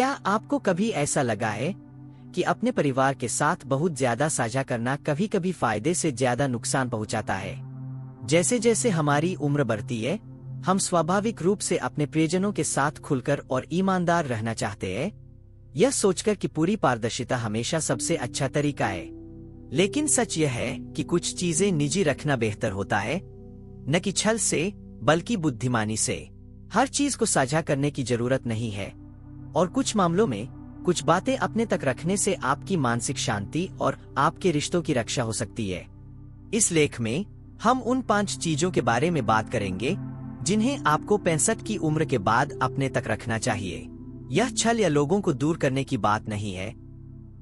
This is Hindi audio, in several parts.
क्या आपको कभी ऐसा लगा है कि अपने परिवार के साथ बहुत ज्यादा साझा करना कभी कभी फायदे से ज्यादा नुकसान पहुंचाता है? जैसे जैसे हमारी उम्र बढ़ती है, हम स्वाभाविक रूप से अपने प्रियजनों के साथ खुलकर और ईमानदार रहना चाहते हैं, यह सोचकर कि पूरी पारदर्शिता हमेशा सबसे अच्छा तरीका है। लेकिन सच यह है कि कुछ चीजें निजी रखना बेहतर होता है, न कि छल से बल्कि बुद्धिमानी से। हर चीज को साझा करने की जरूरत नहीं है, और कुछ मामलों में कुछ बातें अपने तक रखने से आपकी मानसिक शांति और आपके रिश्तों की रक्षा हो सकती है। इस लेख में हम उन 5 चीजों के बारे में बात करेंगे जिन्हें आपको 65 की उम्र के बाद अपने तक रखना चाहिए। यह छल या लोगों को दूर करने की बात नहीं है,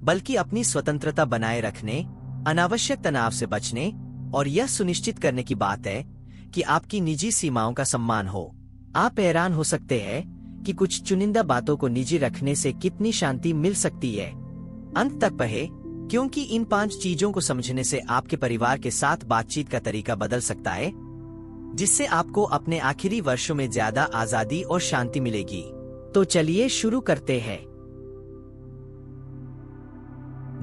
बल्कि अपनी स्वतंत्रता बनाए रखने, अनावश्यक तनाव से बचने और यह सुनिश्चित करने की बात है कि आपकी निजी सीमाओं का सम्मान हो। आप हैरान हो सकते हैं कि कुछ चुनिंदा बातों को निजी रखने से कितनी शांति मिल सकती है। अंत तक पढ़े, क्योंकि इन 5 चीजों को समझने से आपके परिवार के साथ बातचीत का तरीका बदल सकता है, जिससे आपको अपने आखिरी वर्षों में ज्यादा आजादी और शांति मिलेगी। तो चलिए शुरू करते हैं।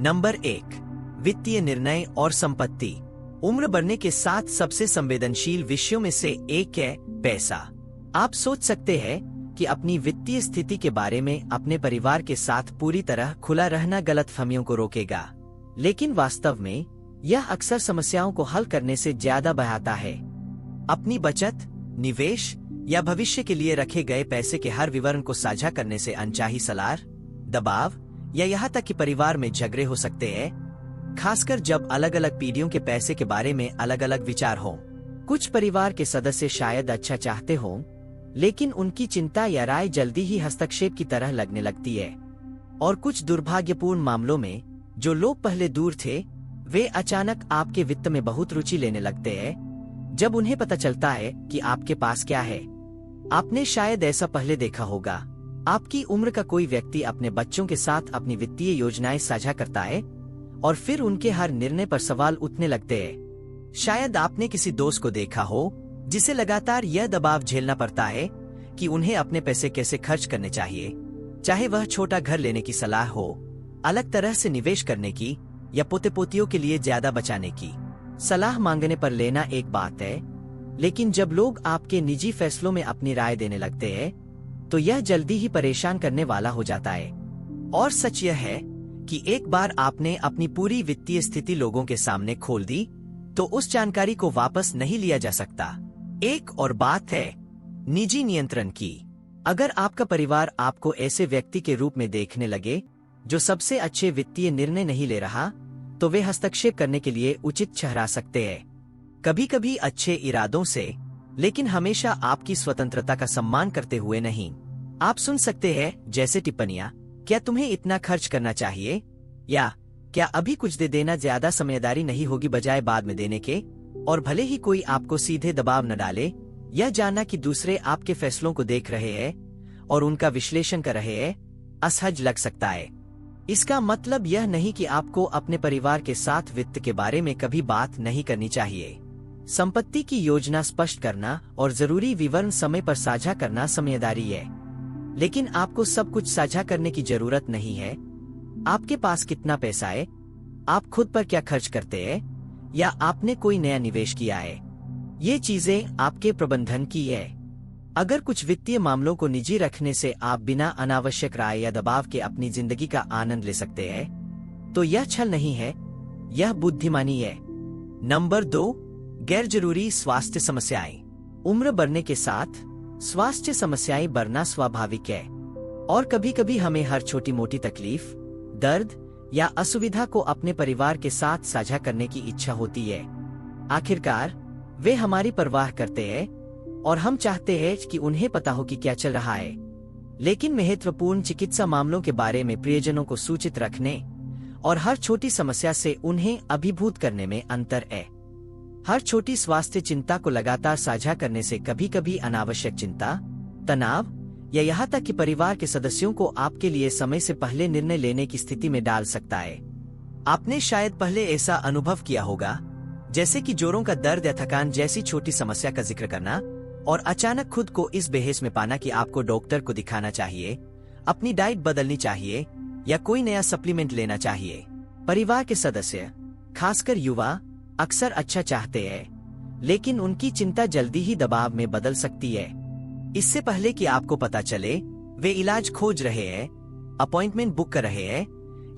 नंबर 1, वित्तीय निर्णय और संपत्ति। उम्र बढ़ने के साथ सबसे संवेदनशील विषयों में से एक है पैसा। आप सोच सकते हैं कि अपनी वित्तीय स्थिति के बारे में अपने परिवार के साथ पूरी तरह खुला रहना गलतफहमियों को रोकेगा, लेकिन वास्तव में यह अक्सर समस्याओं को हल करने से ज्यादा बढ़ाता है। अपनी बचत, निवेश या भविष्य के लिए रखे गए पैसे के हर विवरण को साझा करने से अनचाही सलाह, दबाव या यहाँ तक कि परिवार में झगड़े हो सकते हैं, खासकर जब अलग अलग पीढ़ियों के पैसे के बारे में अलग अलग विचार हों। कुछ परिवार के सदस्य शायद अच्छा चाहते हों, लेकिन उनकी चिंता या राय जल्दी ही हस्तक्षेप की तरह लगने लगती है। और कुछ दुर्भाग्यपूर्ण मामलों में जो लोग पहले दूर थे, वे अचानक आपके वित्त में बहुत रुचि लेने लगते हैं जब उन्हें पता चलता है कि आपके पास क्या है। आपने शायद ऐसा पहले देखा होगा। आपकी उम्र का कोई व्यक्ति अपने बच्चों के साथ अपनी वित्तीय योजनाएं साझा करता है और फिर उनके हर निर्णय पर सवाल उठने लगते हैं। शायद आपने किसी दोस्त को देखा हो जिसे लगातार यह दबाव झेलना पड़ता है कि उन्हें अपने पैसे कैसे खर्च करने चाहिए, चाहे वह छोटा घर लेने की सलाह हो, अलग तरह से निवेश करने की या पोते पोतियों के लिए ज्यादा बचाने की। सलाह मांगने पर लेना एक बात है, लेकिन जब लोग आपके निजी फैसलों में अपनी राय देने लगते हैं, तो यह जल्दी ही परेशान करने वाला हो जाता है। और सच यह है कि एक बार आपने अपनी पूरी वित्तीय स्थिति लोगों के सामने खोल दी, तो उस जानकारी को वापस नहीं लिया जा सकता। एक और बात है निजी नियंत्रण की। अगर आपका परिवार आपको ऐसे व्यक्ति के रूप में देखने लगे जो सबसे अच्छे वित्तीय निर्णय नहीं ले रहा, तो वे हस्तक्षेप करने के लिए उचित ठहरा सकते हैं। कभी कभी अच्छे इरादों से, लेकिन हमेशा आपकी स्वतंत्रता का सम्मान करते हुए नहीं। आप सुन सकते हैं जैसे टिप्पणियां, क्या तुम्हें इतना खर्च करना चाहिए, या क्या अभी कुछ दे देना ज्यादा समझदारी नहीं होगी बजाय बाद में देने के। और भले ही कोई आपको सीधे दबाव न डाले, यह जानना कि दूसरे आपके फैसलों को देख रहे हैं और उनका विश्लेषण कर रहे हैं, असहज लग सकता है। इसका मतलब यह नहीं कि आपको अपने परिवार के साथ वित्त के बारे में कभी बात नहीं करनी चाहिए। संपत्ति की योजना स्पष्ट करना और जरूरी विवरण समय पर साझा करना समझदारी है, लेकिन आपको सब कुछ साझा करने की जरूरत नहीं है। आपके पास कितना पैसा है, आप खुद पर क्या खर्च करते हैं, या आपने कोई नया निवेश किया है, ये चीजें आपके प्रबंधन की है। अगर कुछ वित्तीय मामलों को निजी रखने से आप बिना अनावश्यक राय या दबाव के अपनी जिंदगी का आनंद ले सकते हैं, तो यह छल नहीं है, यह बुद्धिमानी है। नंबर 2, गैर जरूरी स्वास्थ्य समस्याएं। उम्र बढ़ने के साथ स्वास्थ्य समस्याएं बढ़ना स्वाभाविक है, और कभी कभी हमें हर छोटी मोटी तकलीफ, दर्द या असुविधा को अपने परिवार के साथ साझा करने की इच्छा होती है। आखिरकार वे हमारी परवाह करते हैं और हम चाहते हैं कि उन्हें पता हो कि क्या चल रहा है। लेकिन महत्वपूर्ण चिकित्सा मामलों के बारे में प्रियजनों को सूचित रखने और हर छोटी समस्या से उन्हें अभिभूत करने में अंतर है। हर छोटी स्वास्थ्य चिंता को लगातार साझा करने से कभी कभी अनावश्यक चिंता, तनाव या यहाँ तक कि परिवार के सदस्यों को आपके लिए समय से पहले निर्णय लेने की स्थिति में डाल सकता है। आपने शायद पहले ऐसा अनुभव किया होगा, जैसे कि जोड़ों का दर्द या थकान जैसी छोटी समस्या का जिक्र करना, और अचानक खुद को इस बहस में पाना कि आपको डॉक्टर को दिखाना चाहिए अपनी डाइट बदलनी चाहिए या कोई नया सप्लीमेंट लेना चाहिए। परिवार के सदस्य, खासकर युवा, अक्सर अच्छा चाहते हैं, लेकिन उनकी चिंता जल्दी ही दबाव में बदल सकती है। इससे पहले कि आपको पता चले, वे इलाज खोज रहे हैं, अपॉइंटमेंट बुक कर रहे हैं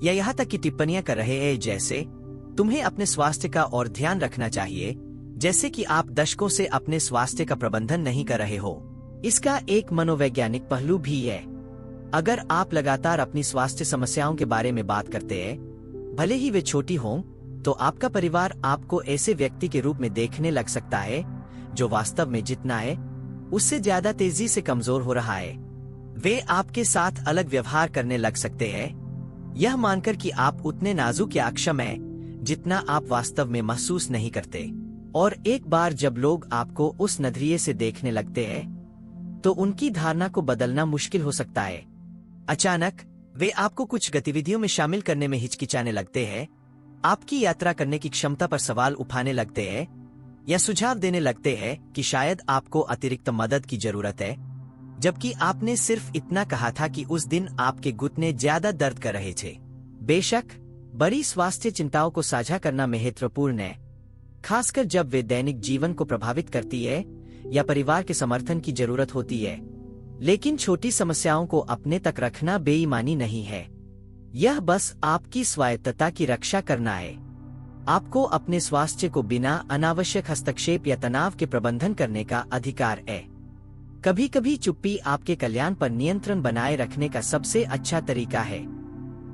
या यहाँ तक कि टिप्पणियां कर रहे हैं। जैसे तुम्हें अपने स्वास्थ्य का और ध्यान रखना चाहिए, जैसे कि आप दशकों से अपने स्वास्थ्य का प्रबंधन नहीं कर रहे हो। इसका एक मनोवैज्ञानिक पहलू भी है। अगर आप लगातार अपनी स्वास्थ्य समस्याओं के बारे में बात करते हैं, भले ही वे छोटी हों, तो आपका परिवार आपको ऐसे व्यक्ति के रूप में देखने लग सकता है जो वास्तव में जितना है उससे ज्यादा तेजी से कमजोर हो रहा है। वे आपके साथ अलग व्यवहार करने लग सकते हैं, यह मानकर कि आप उतने नाजुक या अक्षम हैं जितना आप वास्तव में महसूस नहीं करते। और एक बार जब लोग आपको उस नजरिए से देखने लगते हैं, तो उनकी धारणा को बदलना मुश्किल हो सकता है। अचानक वे आपको कुछ गतिविधियों में शामिल करने में हिचकिचाने लगते हैं, आपकी यात्रा करने की क्षमता पर सवाल उठाने लगते हैं या सुझाव देने लगते हैं कि शायद आपको अतिरिक्त मदद की जरूरत है, जबकि आपने सिर्फ इतना कहा था कि उस दिन आपके घुटने ज्यादा दर्द कर रहे थे। बेशक, बड़ी स्वास्थ्य चिंताओं को साझा करना महत्वपूर्ण है, खासकर जब वे दैनिक जीवन को प्रभावित करती है या परिवार के समर्थन की जरूरत होती है। लेकिन छोटी समस्याओं को अपने तक रखना बेईमानी नहीं है, यह बस आपकी स्वायत्तता की रक्षा करना है। आपको अपने स्वास्थ्य को बिना अनावश्यक हस्तक्षेप या तनाव के प्रबंधन करने का अधिकार है। कभी कभी चुप्पी आपके कल्याण पर नियंत्रण बनाए रखने का सबसे अच्छा तरीका है।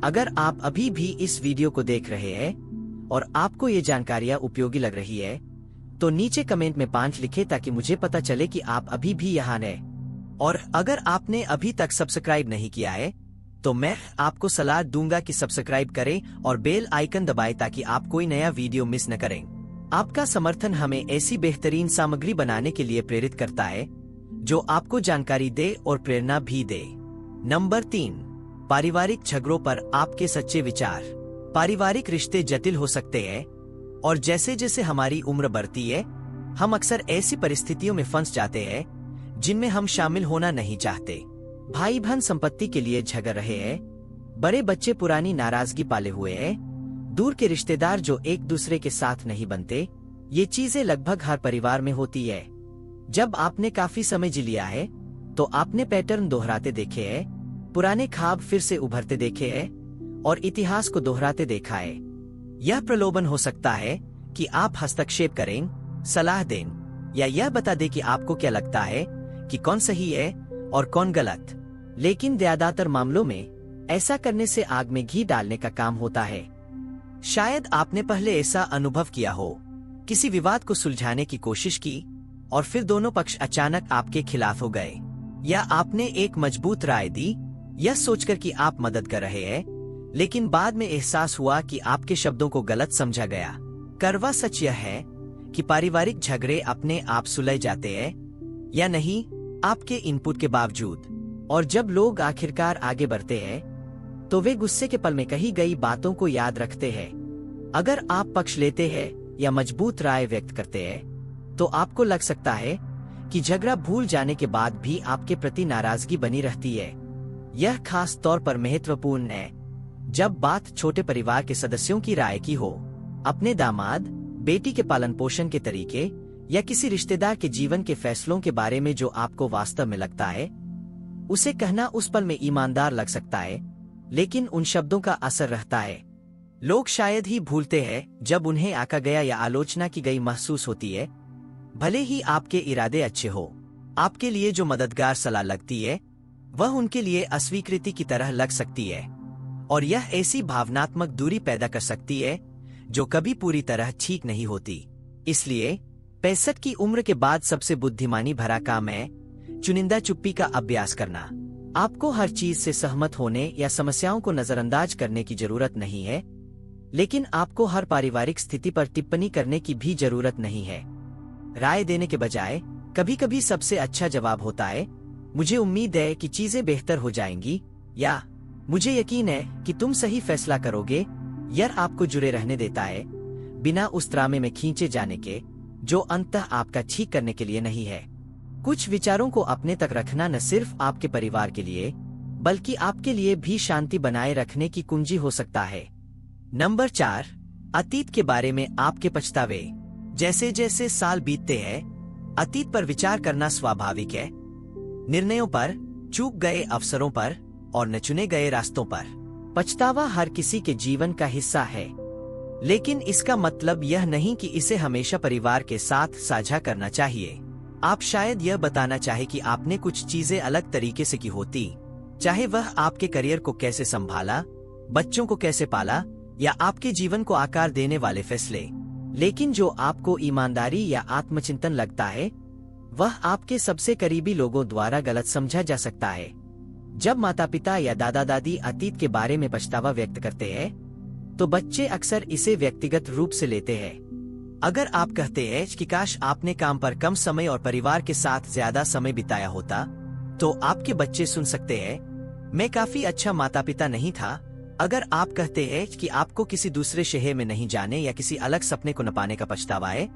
अगर आप अभी भी इस वीडियो को देख रहे हैं और आपको ये जानकारियां उपयोगी लग रही है, तो नीचे कमेंट में 5 लिखें ताकि मुझे पता चले कि आप अभी भी यहाँ हैं। और अगर आपने अभी तक सब्सक्राइब नहीं किया है, तो मैं आपको सलाह दूंगा कि सब्सक्राइब करें और बेल आइकन दबाएं ताकि आप कोई नया वीडियो मिस न करें। आपका समर्थन हमें ऐसी बेहतरीन सामग्री बनाने के लिए प्रेरित करता है जो आपको जानकारी दे और प्रेरणा भी दे। नंबर 3, पारिवारिक झगड़ों पर आपके सच्चे विचार। पारिवारिक रिश्ते जटिल हो सकते हैं और जैसे जैसे हमारी उम्र बढ़ती है, हम अक्सर ऐसी परिस्थितियों में फंस जाते हैं जिनमें हम शामिल होना नहीं चाहते। भाई बहन संपत्ति के लिए झगड़ रहे हैं, बड़े बच्चे पुरानी नाराजगी पाले हुए हैं, दूर के रिश्तेदार जो एक दूसरे के साथ नहीं बनते। ये चीजें लगभग हर परिवार में होती है। जब आपने काफी समय जी लिया है, तो आपने पैटर्न दोहराते देखे हैं, पुराने ख्वाब फिर से उभरते देखे हैं और इतिहास को दोहराते देखा है। यह प्रलोभन हो सकता है कि आप हस्तक्षेप करें, सलाह दें या यह बता दें कि आपको क्या लगता है कि कौन सही है और कौन गलत। लेकिन ज्यादातर मामलों में ऐसा करने से आग में घी डालने का काम होता है। शायद आपने पहले ऐसा अनुभव किया हो, किसी विवाद को सुलझाने की कोशिश की और फिर दोनों पक्ष अचानक आपके खिलाफ हो गए, या आपने एक मजबूत राय दी यह सोचकर कि आप मदद कर रहे हैं, लेकिन बाद में एहसास हुआ कि आपके शब्दों को गलत समझा गया। कड़वा सच यह है कि पारिवारिक झगड़े अपने आप सुलझ जाते हैं या नहीं, आपके इनपुट के बावजूद। और जब लोग आखिरकार आगे बढ़ते हैं, तो वे गुस्से के पल में कही गई बातों को याद रखते हैं। अगर आप पक्ष लेते हैं या मजबूत राय व्यक्त करते हैं, तो आपको लग सकता है कि झगड़ा भूल जाने के बाद भी आपके प्रति नाराजगी बनी रहती है। यह खास तौर पर महत्वपूर्ण है जब बात छोटे परिवार के सदस्यों की राय की हो। अपने दामाद, बेटी के पालन पोषण के तरीके या किसी रिश्तेदार के जीवन के फैसलों के बारे में जो आपको वास्तव में लगता है, उसे कहना उस पल में ईमानदार लग सकता है, लेकिन उन शब्दों का असर रहता है। लोग शायद ही भूलते हैं जब उन्हें आका गया या आलोचना की गई महसूस होती है। भले ही आपके इरादे अच्छे हो, आपके लिए जो मददगार सलाह लगती है वह उनके लिए अस्वीकृति की तरह लग सकती है, और यह ऐसी भावनात्मक दूरी पैदा कर सकती है जो कभी पूरी तरह ठीक नहीं होती। इसलिए 65 की उम्र के बाद सबसे बुद्धिमानी भरा काम है चुनिंदा चुप्पी का अभ्यास करना। आपको हर चीज से सहमत होने या समस्याओं को नजरअंदाज करने की जरूरत नहीं है, लेकिन आपको हर पारिवारिक स्थिति पर टिप्पणी करने की भी जरूरत नहीं है। राय देने के बजाय कभी कभी सबसे अच्छा जवाब होता है, मुझे उम्मीद है कि चीजें बेहतर हो जाएंगी, या मुझे यकीन है कि तुम सही फैसला करोगे। यह आपको जुड़े रहने देता है, बिना उस ड्रामे में खींचे जाने के जो अंततः आपका ठीक करने के लिए नहीं है। कुछ विचारों को अपने तक रखना न सिर्फ आपके परिवार के लिए, बल्कि आपके लिए भी शांति बनाए रखने की कुंजी हो सकता है। नंबर 4, अतीत के बारे में आपके पछतावे। जैसे जैसे साल बीतते हैं, अतीत पर विचार करना स्वाभाविक है। निर्णयों पर, चूक गए अवसरों पर और न चुने गए रास्तों पर पछतावा हर किसी के जीवन का हिस्सा है। लेकिन इसका मतलब यह नहीं कि इसे हमेशा परिवार के साथ साझा करना चाहिए। आप शायद यह बताना चाहे कि आपने कुछ चीजें अलग तरीके से की होती, चाहे वह आपके करियर को कैसे संभाला, बच्चों को कैसे पाला या आपके जीवन को आकार देने वाले फैसले। लेकिन जो आपको ईमानदारी या आत्मचिंतन लगता है, वह आपके सबसे करीबी लोगों द्वारा गलत समझा जा सकता है। जब माता पिता या दादा दादी अतीत के बारे में पछतावा व्यक्त करते हैं, तो बच्चे अक्सर इसे व्यक्तिगत रूप से लेते हैं। अगर आप कहते हैं कि काश आपने काम पर कम समय और परिवार के साथ ज्यादा समय बिताया होता, तो आपके बच्चे सुन सकते हैं, मैं काफी अच्छा माता पिता नहीं था। अगर आप कहते हैं कि आपको किसी दूसरे शहर में नहीं जाने या किसी अलग सपने को न पाने का पछतावा है,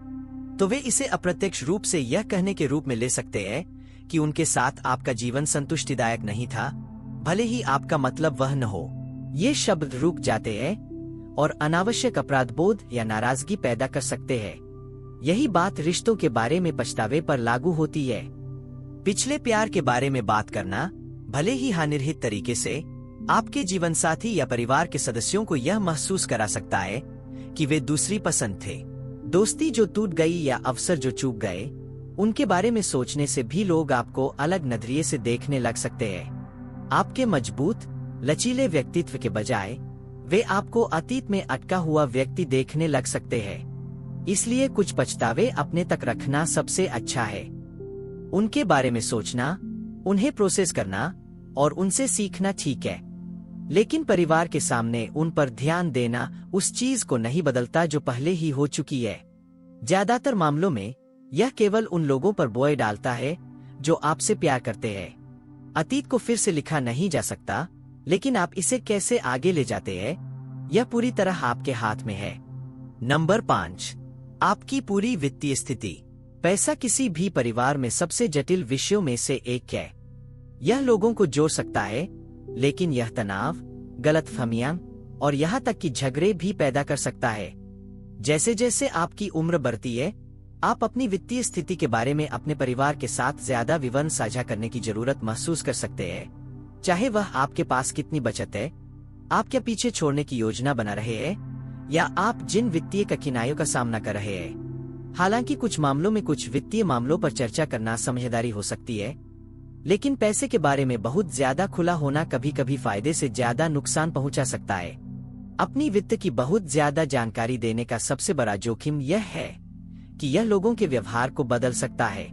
तो वे इसे अप्रत्यक्ष रूप से यह कहने के रूप में ले सकते हैं कि उनके साथ आपका जीवन संतुष्टिदायक नहीं था, भले ही आपका मतलब वह न हो। ये शब्द रुक जाते हैं और अनावश्यक अपराध बोध या नाराजगी पैदा कर सकते हैं। यही बात रिश्तों के बारे में पछतावे पर लागू होती है। पिछले प्यार के बारे में बात करना, भले ही हानिरहित तरीके से, आपके जीवन साथी या परिवार के सदस्यों को यह महसूस करा सकता है कि वे दूसरी पसंद थे। दोस्ती जो टूट गई या अवसर जो चूक गए, उनके बारे में सोचने से भी लोग आपको अलग नजरिए से देखने लग सकते हैं। आपके मजबूत, लचीले व्यक्तित्व के बजाय वे आपको अतीत में अटका हुआ व्यक्ति देखने लग सकते हैं। इसलिए कुछ पछतावे अपने तक रखना सबसे अच्छा है। उनके बारे में सोचना, उन्हें प्रोसेस करना और उनसे सीखना ठीक है, लेकिन परिवार के सामने उन पर ध्यान देना उस चीज को नहीं बदलता जो पहले ही हो चुकी है। ज्यादातर मामलों में यह केवल उन लोगों पर बोझ डालता है जो आपसे प्यार करते हैं। अतीत को फिर से लिखा नहीं जा सकता, लेकिन आप इसे कैसे आगे ले जाते हैं, यह पूरी तरह आपके हाथ में है। नंबर 5, आपकी पूरी वित्तीय स्थिति। पैसा किसी भी परिवार में सबसे जटिल विषयों में से एक है। यह लोगों को जोड़ सकता है, लेकिन यह तनाव, गलतफहमियां और यहाँ तक कि झगड़े भी पैदा कर सकता है। जैसे जैसे आपकी उम्र बढ़ती है, आप अपनी वित्तीय स्थिति के बारे में अपने परिवार के साथ ज्यादा विवरण साझा करने की जरूरत महसूस कर सकते हैं। चाहे वह आपके पास कितनी बचत है, आप क्या पीछे छोड़ने की योजना बना रहे हैं, या आप जिन वित्तीय कठिनाइयों का सामना कर रहे हैं। हालांकि कुछ मामलों में कुछ वित्तीय मामलों पर चर्चा करना समझदारी हो सकती है, लेकिन पैसे के बारे में बहुत ज्यादा खुला होना कभी कभी फायदे से ज्यादा नुकसान पहुंचा सकता है। अपनी वित्त की बहुत ज्यादा जानकारी देने का सबसे बड़ा जोखिम यह है कि यह लोगों के व्यवहार को बदल सकता है।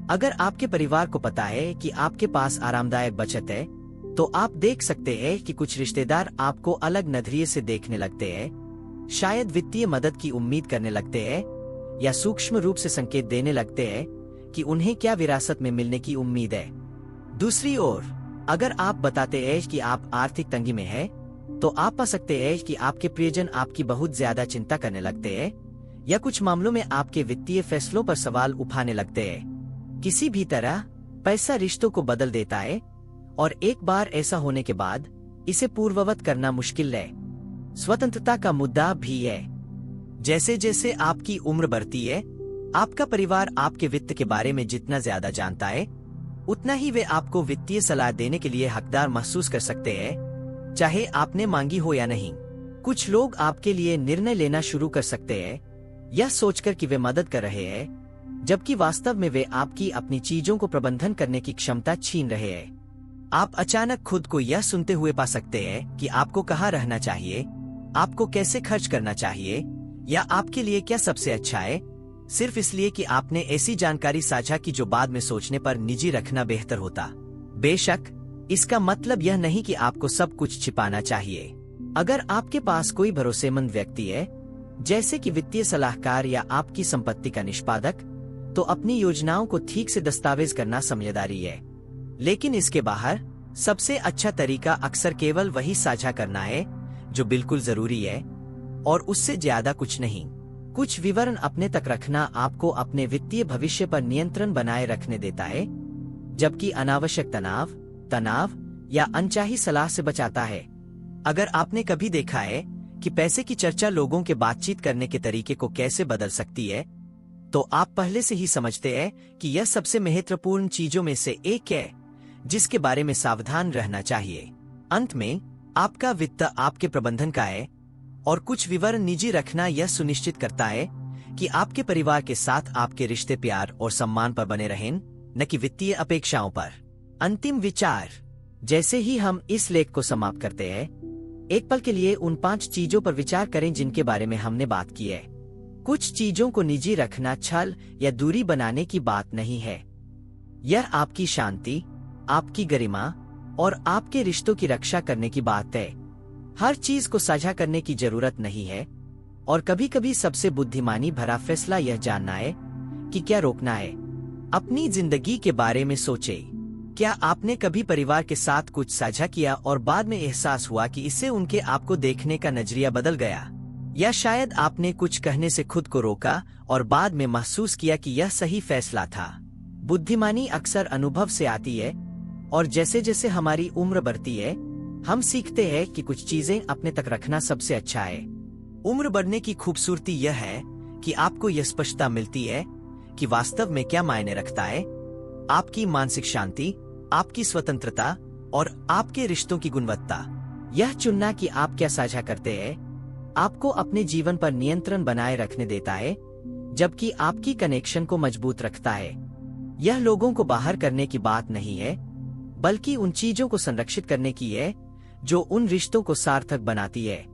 अगर आपके परिवार को पता है कि आपके पास आरामदायक बचत है, तो आप देख सकते हैं कि कुछ रिश्तेदार आपको अलग नजरिए से देखने लगते हैं, शायद वित्तीय मदद की उम्मीद करने लगते हैं या सूक्ष्म रूप से संकेत देने लगते हैं कि उन्हें क्या विरासत में मिलने की उम्मीद है। दूसरी ओर, अगर आप बताते हैं कि आप आर्थिक तंगी में हैं, तो आप पा सकते हैं कि आपके प्रियजन आपकी बहुत ज्यादा चिंता करने लगते हैं या कुछ मामलों में आपके वित्तीय फैसलों पर सवाल उठाने लगते हैं। किसी भी तरह पैसा रिश्तों को बदल देता है, और एक बार ऐसा होने के बाद इसे पूर्ववत करना मुश्किल है। स्वतंत्रता का मुद्दा भी है। जैसे जैसे आपकी उम्र बढ़ती है, आपका परिवार आपके वित्त के बारे में जितना ज्यादा जानता है, उतना ही वे आपको वित्तीय सलाह देने के लिए हकदार महसूस कर सकते हैं, चाहे आपने मांगी हो या नहीं। कुछ लोग आपके लिए निर्णय लेना शुरू कर सकते हैं, यह सोचकर कि वे मदद कर रहे हैं, जबकि वास्तव में वे आपकी अपनी चीजों को प्रबंधन करने की क्षमता छीन रहे हैं। आप अचानक खुद को यह सुनते हुए पा सकते हैं कि आपको कहाँ रहना चाहिए, आपको कैसे खर्च करना चाहिए, या आपके लिए क्या सबसे अच्छा है, सिर्फ इसलिए कि आपने ऐसी जानकारी साझा की जो बाद में सोचने पर निजी रखना बेहतर होता। बेशक, इसका मतलब यह नहीं कि आपको सब कुछ छिपाना चाहिए। अगर आपके पास कोई भरोसेमंद व्यक्ति है, जैसे कि वित्तीय सलाहकार या आपकी संपत्ति का निष्पादक, तो अपनी योजनाओं को ठीक से दस्तावेज करना समझदारी है। लेकिन इसके बाहर सबसे अच्छा तरीका अक्सर केवल वही साझा करना है जो बिल्कुल जरूरी है, और उससे ज्यादा कुछ नहीं। कुछ विवरण अपने तक रखना आपको अपने वित्तीय भविष्य पर नियंत्रण बनाए रखने देता है, जबकि अनावश्यक तनाव या अनचाही सलाह से बचाता है। अगर आपने कभी देखा है कि पैसे की चर्चा लोगों के बातचीत करने के तरीके को कैसे बदल सकती है, तो आप पहले से ही समझते हैं कि यह सबसे महत्वपूर्ण चीजों में से एक है जिसके बारे में सावधान रहना चाहिए। अंत में, आपका वित्त आपके प्रबंधन का है और कुछ विवरण निजी रखना यह सुनिश्चित करता है कि आपके परिवार के साथ आपके रिश्ते प्यार और सम्मान पर बने रहें, न कि वित्तीय अपेक्षाओं पर। अंतिम विचार। जैसे ही हम इस लेख को समाप्त करते हैं, एक पल के लिए उन 5 चीजों पर विचार करें जिनके बारे में हमने बात की है। कुछ चीजों को निजी रखना छल या दूरी बनाने की बात नहीं है। यह आपकी शांति, आपकी गरिमा और आपके रिश्तों की रक्षा करने की बात है। हर चीज को साझा करने की जरूरत नहीं है, और कभी कभी सबसे बुद्धिमानी भरा फैसला यह जानना है कि क्या रोकना है। अपनी जिंदगी के बारे में सोचें। क्या आपने कभी परिवार के साथ कुछ साझा किया और बाद में एहसास हुआ कि इससे उनके आपको देखने का नजरिया बदल गया? या शायद आपने कुछ कहने से खुद को रोका और बाद में महसूस किया कि यह सही फैसला था। बुद्धिमानी अक्सर अनुभव से आती है, और जैसे जैसे हमारी उम्र बढ़ती है, हम सीखते हैं कि कुछ चीजें अपने तक रखना सबसे अच्छा है। उम्र बढ़ने की खूबसूरती यह है कि आपको यह स्पष्टता मिलती है कि वास्तव में क्या मायने रखता है। आपकी मानसिक शांति, आपकी स्वतंत्रता और आपके रिश्तों की गुणवत्ता। यह चुनना कि आप क्या साझा करते हैं आपको अपने जीवन पर नियंत्रण बनाए रखने देता है, जबकि आपकी कनेक्शन को मजबूत रखता है। यह लोगों को बाहर करने की बात नहीं है, बल्कि उन चीजों को संरक्षित करने की है जो उन रिश्तों को सार्थक बनाती है।